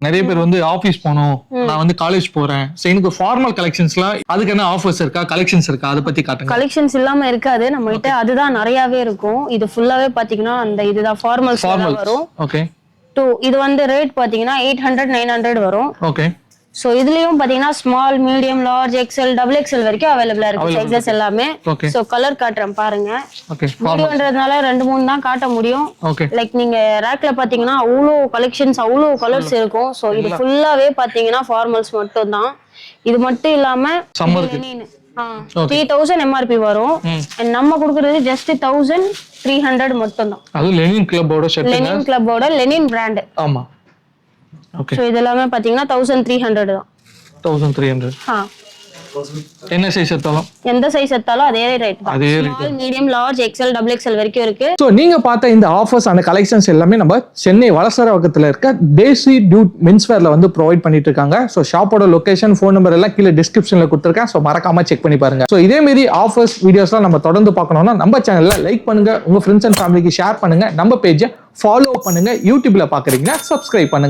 நிறைய பேர் வந்து ஆபீஸ் போகணும், நான் வந்து காலேஜ் போறேன், சோ எனக்கு ஃபார்மல் கலெக்ஷன்ஸ்லாம் அதுக்கு என்ன ஆஃபர்ஸ் இருக்கா, கலெக்ஷன்ஸ் இருக்கா, அதை பத்தி காட்டுங்க. கலெக்ஷன்ஸ் இல்லாம இருக்காது நம்ம கிட்ட, அதுதான் நிறையவே இருக்கும். இது ஃபுல்லாவே பாத்தீங்கன்னா அந்த இதுதான் ஃபார்மல்ஸ் வரும். ஓகே. இது வந்து ரேட் பாத்தீங்கன்னா 800 900 வரும். ஓகே. சோ இதுலயும் பாத்தீங்கன்னா small, medium, large, XL, double XL வரைக்கும் அவைலபிளா இருக்கு சைஸஸ் எல்லாமே. சோ கலர் காட்டுறேன் பாருங்க. வீடியோன்றதுனால 2-3 தான் காட்ட முடியும். லைக் நீங்க ரேக்ல பாத்தீங்கன்னா அவ்வளோ கலெக்ஷன்ஸ், அவ்வளோ கலர்ஸ் இருக்கும். சோ இது ஃபுல்லாவே பாத்தீங்கன்னா ஃபார்மல்ஸ் மட்டும் தான். இது மட்டும் இல்லாம 3000 MRP வரும். நம்ம கொடுக்கிறது ஜஸ்ட் 1300 மட்டும் தான். அது லெனின் கிளப்போட ஷர்ட், லெனின் கிளப்போட லெனின் பிராண்ட். ஆமா. ஓகே. சோ இதெல்லாம் பாத்தீங்கன்னா 1300 தான். 1300. என்ன சைஸ் எடுத்தாலும், எந்த சைஸ் எடுத்தாலும் அதே ரேட் தான். Small, medium, large, XL, double XL வரைக்கும் இருக்கு. சோ நீங்க பார்த்த இந்த ஆஃபர்ஸ் அண்ட் கலெக்ஷன்ஸ் எல்லாமே நம்ம சென்னை வலசரவாக்கத்துல இருக்க தேசி டியூட் மென்ஸ்வேர்ல வந்து ப்ரொவைட் பண்ணிட்டு இருக்காங்க. சோ ஷாப்போட லொகேஷன், ஃபோன் நம்பர் எல்லாம் கீழே டிஸ்கிரிப்ஷன்ல கொடுத்துருக்கேன். சோ மறக்காம செக் பண்ணி பாருங்க. சோ இதே மாதிரி ஆஃபர்ஸ் வீடியோஸ்லாம் நம்ம தொடர்ந்து பார்க்கணும்னா நம்ம சேனல்ல லைக் பண்ணுங்க, உங்க ஃப்ரெண்ட்ஸ் அண்ட் ஃபேமிலிக்கு ஷேர் பண்ணுங்க, நம்ம பேஜை ஃபாலோ பண்ணுங்க, யூடியூப்ல பாக்குறீங்கன்னா சப்ஸ்கிரைப் பண்ணுங்க.